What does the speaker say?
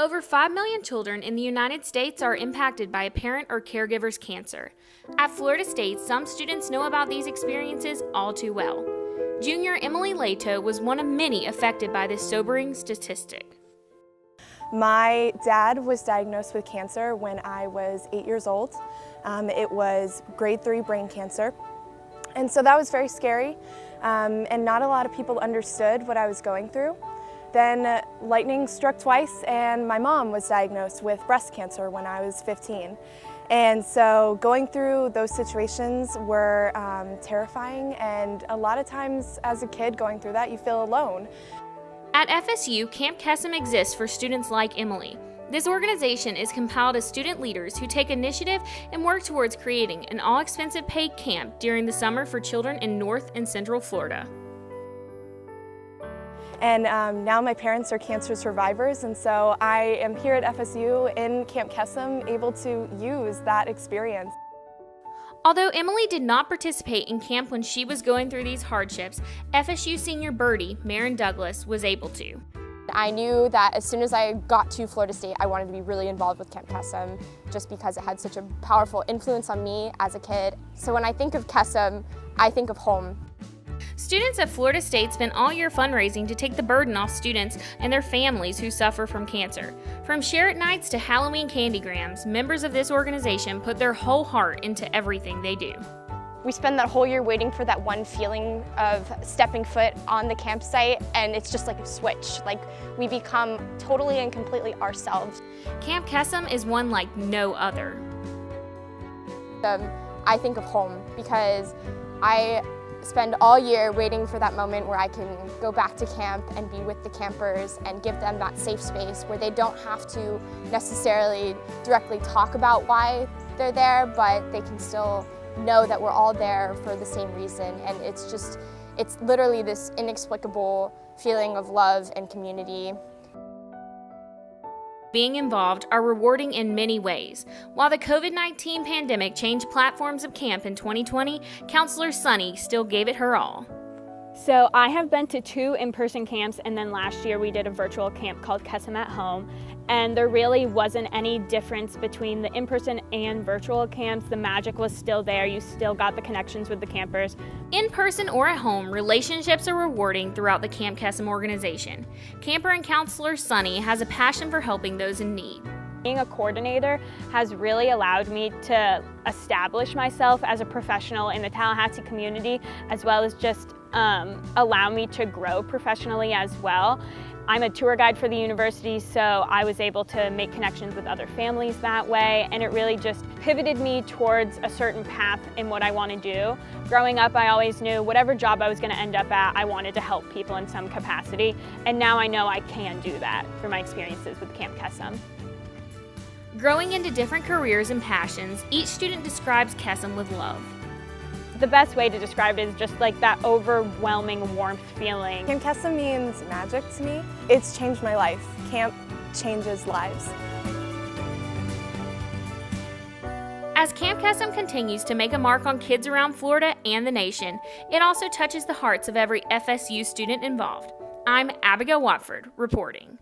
Over 5 million children in the United States are impacted by a parent or caregiver's cancer. At Florida State, some students know about these experiences all too well. Junior Emily Leto was one of many affected by this sobering statistic. My dad was diagnosed with cancer when I was 8 years old. It was grade 3 brain cancer. And so that was very scary, and not a lot of people understood what I was going through. Then lightning struck twice, and my mom was diagnosed with breast cancer when I was 15. And so going through those situations were terrifying, and a lot of times as a kid going through that, you feel alone. At FSU, Camp Kesem exists for students like Emily. This organization is compiled of student leaders who take initiative and work towards creating an all-expensive paid camp during the summer for children in North and Central Florida. And now my parents are cancer survivors, and so I am here at FSU in Camp Kesem able to use that experience. Although Emily did not participate in camp when she was going through these hardships, FSU senior birdie, Marin Douglas, was able to. I knew that as soon as I got to Florida State, I wanted to be really involved with Camp Kesem just because it had such a powerful influence on me as a kid. So when I think of Kesem, I think of home. Students at Florida State spent all year fundraising to take the burden off students and their families who suffer from cancer. From Share-It nights to Halloween candygrams, members of this organization put their whole heart into everything they do. We spend that whole year waiting for that one feeling of stepping foot on the campsite, and it's just like a switch. Like, we become totally and completely ourselves. Camp Kesem is one like no other. I think of home because I spend all year waiting for that moment where I can go back to camp and be with the campers and give them that safe space where they don't have to necessarily directly talk about why they're there, but they can still know that we're all there for the same reason. And it's literally this inexplicable feeling of love and community. Being involved are rewarding in many ways. While the COVID-19 pandemic changed platforms of camp in 2020, Counselor Sunny still gave it her all. So I have been to 2 in-person camps, and then last year we did a virtual camp called Kesem at Home, and there really wasn't any difference between the in-person and virtual camps. The magic was still there. You still got the connections with the campers. In person or at home, relationships are rewarding throughout the Camp Kesem organization. Camper and Counselor Sunny has a passion for helping those in need. Being a coordinator has really allowed me to establish myself as a professional in the Tallahassee community, as well as just allow me to grow professionally as well. I'm a tour guide for the university, so I was able to make connections with other families that way, and it really just pivoted me towards a certain path in what I want to do. Growing up, I always knew whatever job I was going to end up at, I wanted to help people in some capacity, and now I know I can do that through my experiences with Camp Kesem. Growing into different careers and passions, each student describes Kesem with love. The best way to describe it is just like that overwhelming warmth feeling. Camp Kesem means magic to me. It's changed my life. Camp changes lives. As Camp Kesem continues to make a mark on kids around Florida and the nation, it also touches the hearts of every FSU student involved. I'm Abigail Watford, reporting.